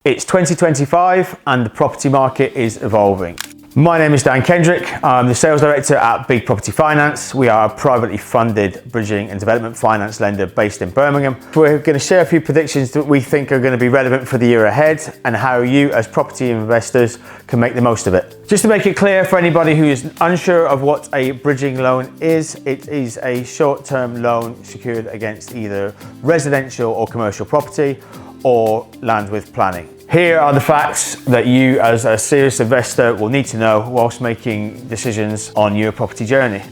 It's 2025 and the property market is evolving. My name is Dan Kendrick. I'm the sales director at Big Property Finance. We are a privately funded bridging and development finance lender based in Birmingham. We're going to share a few predictions that we think are going to be relevant for the year ahead and how you as property investors can make the most of it. Just to make it clear for anybody who is unsure of what a bridging loan is, it is a short-term loan secured against either residential or commercial property or land with planning. Here are the facts that you as a serious investor will need to know whilst making decisions on your property journey.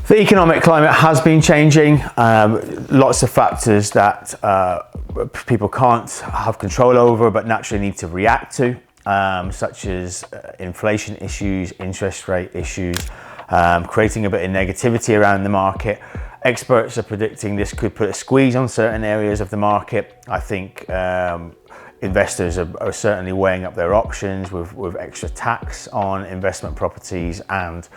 The economic climate has been changing. Lots of factors that people can't have control over but naturally need to react to, such as inflation issues, interest rate issues, creating a bit of negativity around the market. Experts are predicting this could put a squeeze on certain areas of the market. I think investors are certainly weighing up their options with extra tax on investment properties and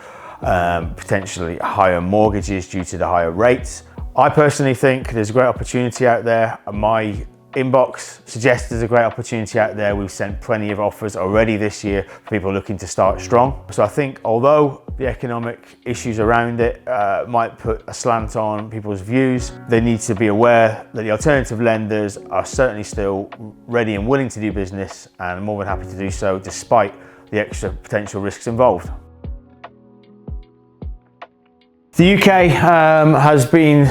potentially higher mortgages due to the higher rates. I personally think there's a great opportunity out there. My inbox suggests there's a great opportunity out there. We've sent plenty of offers already this year for people looking to start strong. So I think although the economic issues around it might put a slant on people's views, they need to be aware that the alternative lenders are certainly still ready and willing to do business and more than happy to do so despite the extra potential risks involved. The UK has been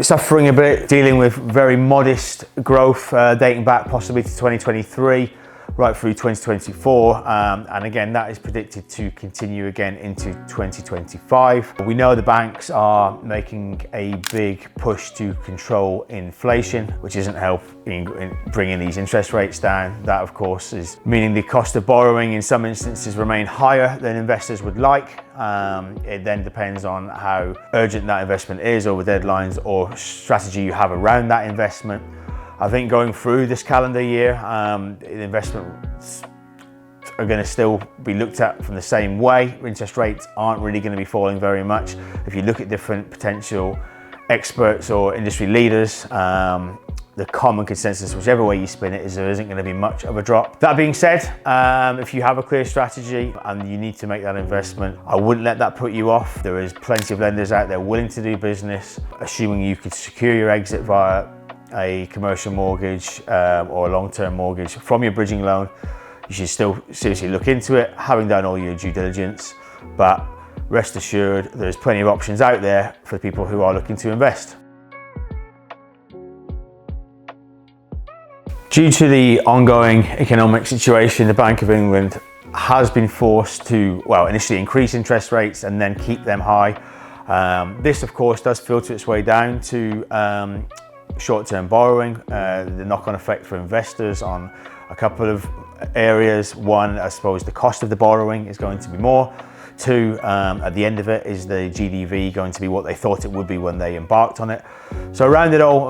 suffering a bit, dealing with very modest growth dating back possibly to 2023 right through 2024, and again that is predicted to continue again into 2025. We know the banks are making a big push to control inflation, which isn't helping in bringing these interest rates down. That of course is meaning the cost of borrowing in some instances remain higher than investors would like. It then depends on how urgent that investment is, or the deadlines or strategy you have around that investment. I think going through this calendar year, investments are going to still be looked at from the same way. Interest rates aren't really going to be falling very much. If you look at different potential experts or industry leaders, the common consensus, whichever way you spin it, is there isn't going to be much of a drop. That being said, if you have a clear strategy and you need to make that investment, I wouldn't let that put you off. There is plenty of lenders out there willing to do business, assuming you could secure your exit via a commercial mortgage or a long-term mortgage from your bridging loan. You should still seriously look into it, having done all your due diligence, but rest assured there's plenty of options out there for people who are looking to invest. Due to the ongoing economic situation, the Bank of England has been forced to, initially increase interest rates and then keep them high. This of course does filter its way down to short-term borrowing, the knock-on effect for investors on a couple of areas. One, I suppose the cost of the borrowing is going to be more. Two, at the end of it, is the GDV going to be what they thought it would be when they embarked on it? So around it all,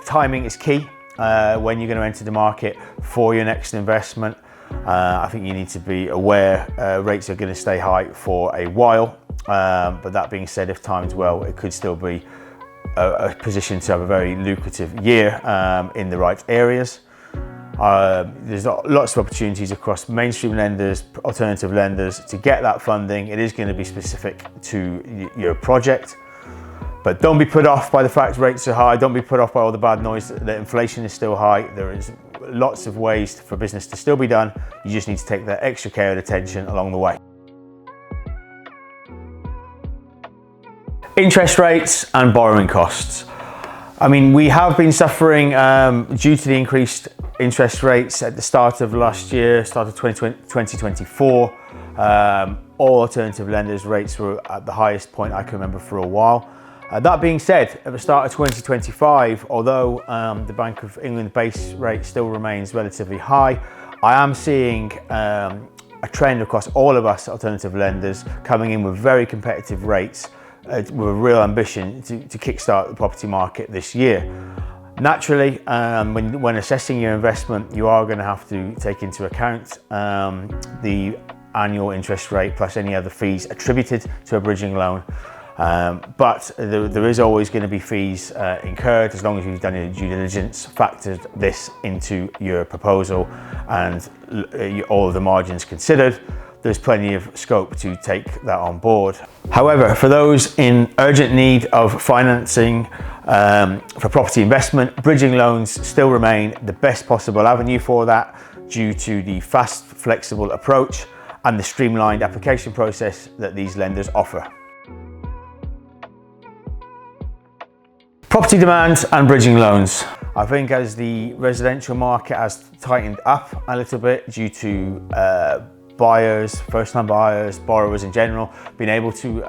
timing is key when you're going to enter the market for your next investment. I think you need to be aware rates are going to stay high for a while, but that being said, if timed well, it could still be a position to have a very lucrative year in the right areas. There's lots of opportunities across mainstream lenders, alternative lenders to get that funding. It is going to be specific to your project, but don't be put off by the fact rates are high. Don't be put off by all the bad noise that inflation is still high. There is lots of ways for business to still be done. You just need to take that extra care and attention along the way. Interest rates and borrowing costs. I mean, we have been suffering due to the increased interest rates at the start of last year, start of 2024. All alternative lenders' rates were at the highest point I can remember for a while. That being said, at the start of 2025, although the Bank of England base rate still remains relatively high, I am seeing a trend across all of us alternative lenders coming in with very competitive rates, with a real ambition to kickstart the property market this year. Naturally, when assessing your investment, you are going to have to take into account the annual interest rate plus any other fees attributed to a bridging loan. But there is always going to be fees incurred as long as you've done your due diligence, factored this into your proposal, and all of the margins considered. There's plenty of scope to take that on board. However, for those in urgent need of financing for property investment, bridging loans still remain the best possible avenue for that, due to the fast, flexible approach and the streamlined application process that these lenders offer. Property demand and bridging loans. I think as the residential market has tightened up a little bit due to buyers, first-time buyers, borrowers in general, being able to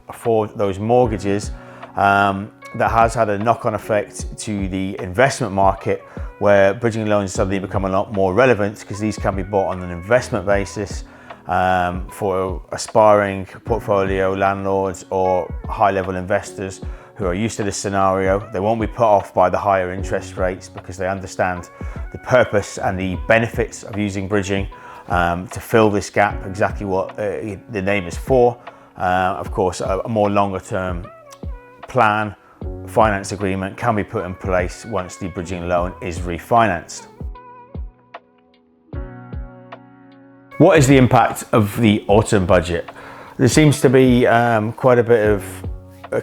afford those mortgages, that has had a knock-on effect to the investment market, where bridging loans suddenly become a lot more relevant because these can be bought on an investment basis for aspiring portfolio landlords or high-level investors who are used to this scenario. They won't be put off by the higher interest rates because they understand the purpose and the benefits of using bridging to fill this gap, exactly what the name is for. Of course, a more longer term plan, finance agreement can be put in place once the bridging loan is refinanced. What is the impact of the autumn budget? There seems to be quite a bit of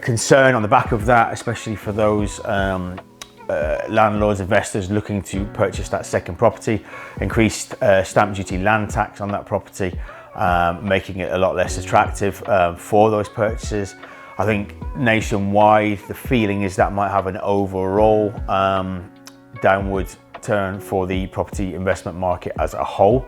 concern on the back of that, especially for those landlords, investors looking to purchase that second property. Increased stamp duty land tax on that property, making it a lot less attractive for those purchases. I think nationwide the feeling is that might have an overall downward turn for the property investment market as a whole.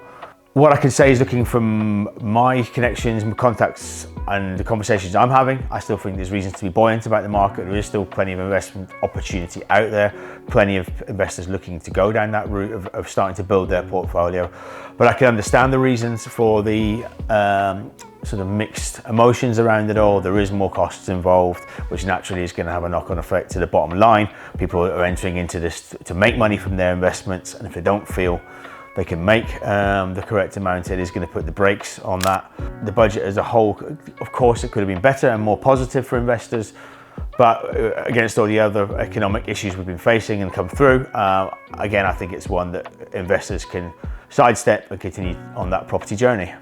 What I can say is, looking from my connections, my contacts and the conversations I'm having, I still think there's reasons to be buoyant about the market. There is still plenty of investment opportunity out there, plenty of investors looking to go down that route of starting to build their portfolio. But I can understand the reasons for the sort of mixed emotions around it all. There is more costs involved, which naturally is going to have a knock-on effect to the bottom line. People are entering into this to make money from their investments, and if they don't feel they can make the correct amount, it is going to put the brakes on that. The budget as a whole, of course, it could have been better and more positive for investors, but against all the other economic issues we've been facing and come through, again, I think it's one that investors can sidestep and continue on that property journey.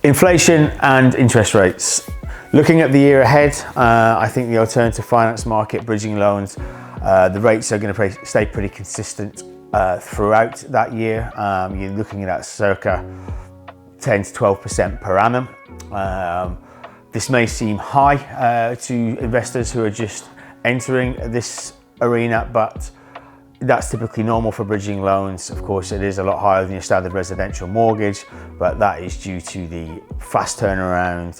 Inflation and interest rates. Looking at the year ahead, I think the alternative finance market, bridging loans, the rates are going to stay pretty consistent throughout that year. You're looking at circa 10 to 12% per annum. This may seem high to investors who are just entering this arena, but that's typically normal for bridging loans. Of course, it is a lot higher than your standard residential mortgage, but that is due to the fast turnaround,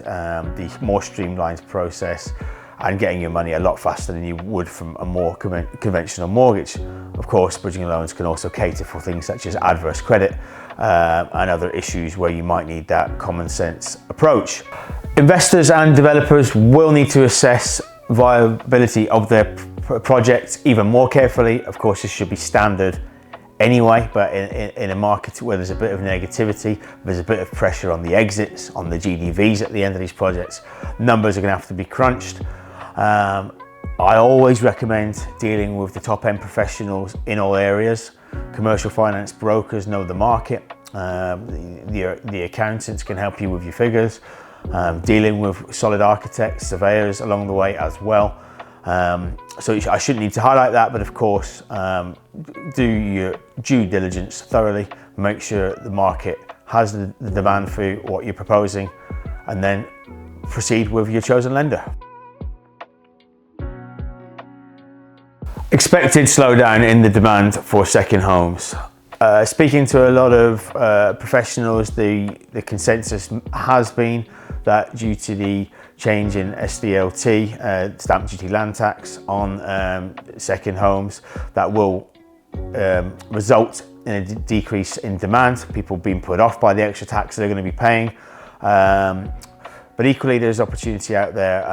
the more streamlined process, and getting your money a lot faster than you would from a more conventional mortgage. Of course, bridging loans can also cater for things such as adverse credit and other issues where you might need that common sense approach. Investors and developers will need to assess viability of their project even more carefully. Of course, this should be standard anyway, but in a market where there's a bit of negativity, there's a bit of pressure on the exits, on the GDVs at the end of these projects, numbers are going to have to be crunched. I always recommend dealing with the top end professionals in all areas. Commercial finance brokers know the market, the accountants can help you with your figures, dealing with solid architects, surveyors along the way as well. So I shouldn't need to highlight that, but of course, do your due diligence thoroughly, make sure the market has the demand for what you're proposing, and then proceed with your chosen lender. Expected slowdown in the demand for second homes. Speaking to a lot of professionals, the consensus has been that due to the change in SDLT, stamp duty land tax on second homes, that will result in a decrease in demand, people being put off by the extra tax they're going to be paying. But equally, there's opportunity out there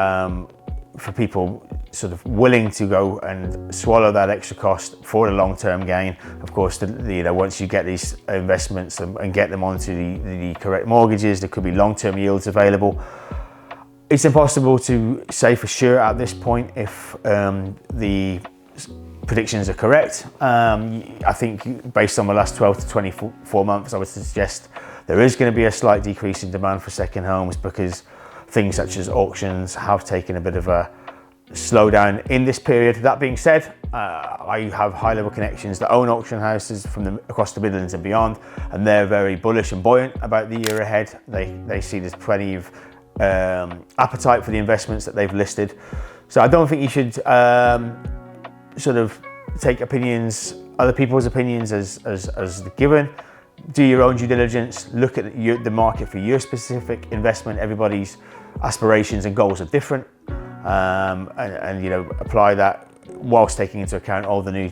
for people sort of willing to go and swallow that extra cost for the long-term gain. Of course, once you get these investments and get them onto the correct mortgages, there could be long-term yields available. It's impossible to say for sure at this point if the predictions are correct. I think based on the last 12 to 24 months, I would suggest there is going to be a slight decrease in demand for second homes because things such as auctions have taken a bit of a slowdown in this period. That being said, I have high-level connections that own auction houses from across the Midlands and beyond, and they're very bullish and buoyant about the year ahead. They see there's plenty of appetite for the investments that they've listed. So I don't think you should sort of take other people's opinions as given. Do your own due diligence, look at the market for your specific investment. Everybody's aspirations and goals are different, and apply that whilst taking into account all the new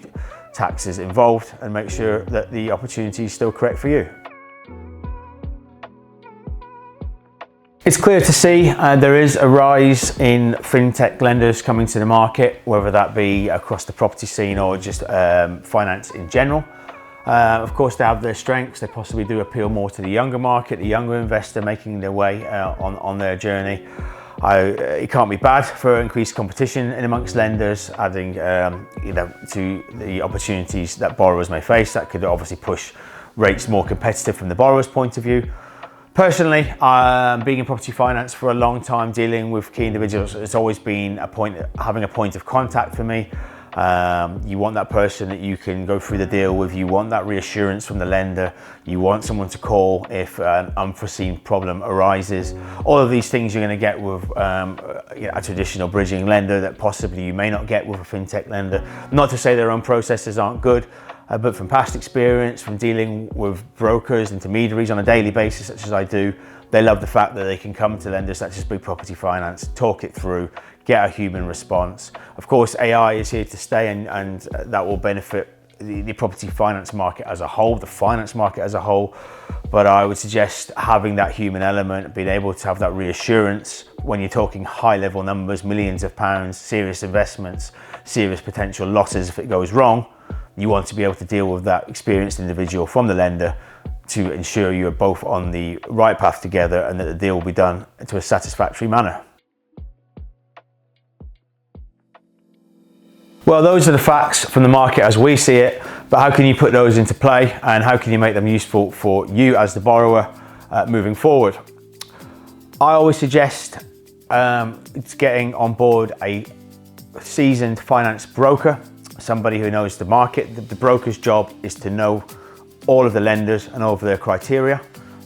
taxes involved, and make sure that the opportunity is still correct for you. It's clear to see there is a rise in fintech lenders coming to the market, whether that be across the property scene or just finance in general. Of course, they have their strengths. They possibly do appeal more to the younger market, the younger investor making their way on their journey. It can't be bad for increased competition in amongst lenders, adding to the opportunities that borrowers may face. That could obviously push rates more competitive from the borrower's point of view. Personally, being in property finance for a long time, dealing with key individuals, it's always been having a point of contact for me. You want that person that you can go through the deal with. You want that reassurance from the lender. You want someone to call if an unforeseen problem arises. All of these things you're going to get with a traditional bridging lender that possibly you may not get with a fintech lender. Not to say their own processes aren't good, but from past experience, from dealing with brokers, intermediaries on a daily basis, such as I do, they love the fact that they can come to lenders such as Big Property Finance, talk it through, get a human response. Of course, AI is here to stay, and that will benefit the property finance market as a whole, the finance market as a whole. But I would suggest having that human element, being able to have that reassurance when you're talking high level numbers, millions of pounds, serious investments, serious potential losses if it goes wrong. You want to be able to deal with that experienced individual from the lender to ensure you're both on the right path together and that the deal will be done to a satisfactory manner. Well, those are the facts from the market as we see it, but how can you put those into play and how can you make them useful for you as the borrower moving forward? I always suggest getting on board a seasoned finance broker, somebody who knows the market. The broker's job is to know all of the lenders and all of their criteria.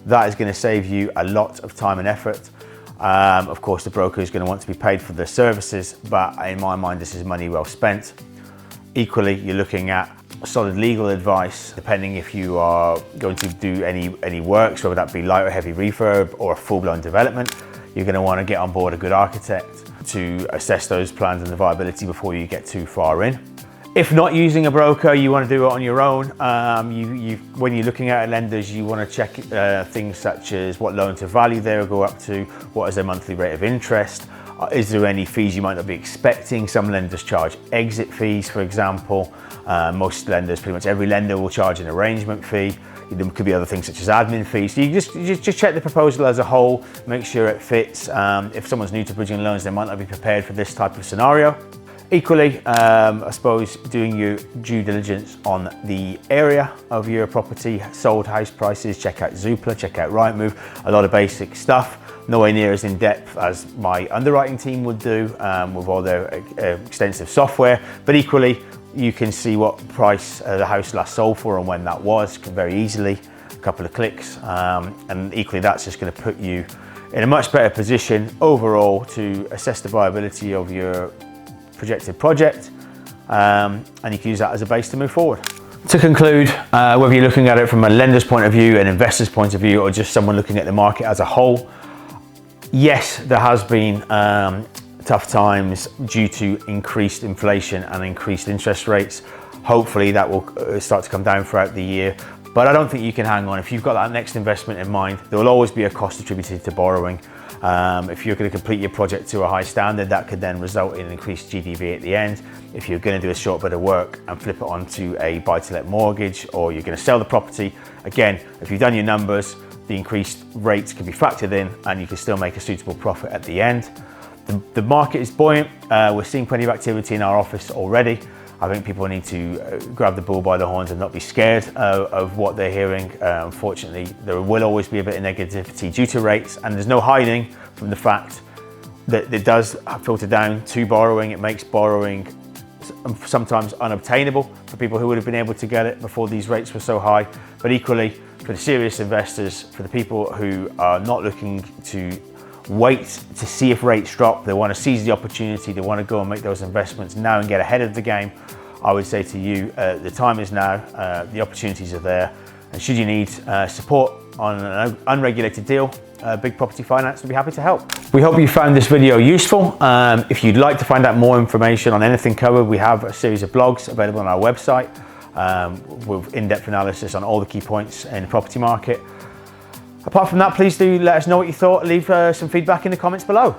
That is going to save you a lot of time and effort. Of course, the broker is going to want to be paid for their services, but in my mind, this is money well spent. Equally, you're looking at solid legal advice, depending if you are going to do any works, whether that be light or heavy refurb or a full-blown development. You're going to want to get on board a good architect to assess those plans and the viability before you get too far in. If not using a broker, you want to do it on your own. When you're looking at lenders, you want to check things such as what loan to value they'll go up to, what is their monthly rate of interest, is there any fees you might not be expecting. Some lenders charge exit fees, for example. Most lenders, pretty much every lender will charge an arrangement fee. There could be other things such as admin fees. So you just check the proposal as a whole, make sure it fits. If someone's new to bridging loans, they might not be prepared for this type of scenario. Equally, I suppose doing your due diligence on the area of your property, sold house prices, check out Zoopla, check out Rightmove, a lot of basic stuff. Nowhere near as in depth as my underwriting team would do with all their extensive software, but equally you can see what price the house last sold for and when that was very easily, a couple of clicks, and equally that's just going to put you in a much better position overall to assess the viability of your projected project, and you can use that as a base to move forward. To conclude, whether you're looking at it from a lender's point of view, an investor's point of view, or just someone looking at the market as a whole, yes, there has been tough times due to increased inflation and increased interest rates. Hopefully that will start to come down throughout the year, but I don't think you can hang on. If you've got that next investment in mind, there will always be a cost attributed to borrowing. If you're going to complete your project to a high standard, that could then result in increased GDV at the end. If you're going to do a short bit of work and flip it onto a buy-to-let mortgage, or you're going to sell the property, again, if you've done your numbers, the increased rates can be factored in and you can still make a suitable profit at the end. The market is buoyant. We're seeing plenty of activity in our office already. I think people need to grab the bull by the horns and not be scared of what they're hearing. Unfortunately, there will always be a bit of negativity due to rates, and there's no hiding from the fact that it does filter down to borrowing. It makes borrowing sometimes unobtainable for people who would have been able to get it before these rates were so high. But equally, for the serious investors, for the people who are not looking to wait to see if rates drop, they want to seize the opportunity, they want to go and make those investments now and get ahead of the game, I would say to you, the time is now, the opportunities are there, and should you need support on an unregulated deal, Big Property Finance will be happy to help. We hope you found this video useful. If you'd like to find out more information on anything covered, we have a series of blogs available on our website with in-depth analysis on all the key points in the property market. Apart from that, please do let us know what you thought. Leave some feedback in the comments below.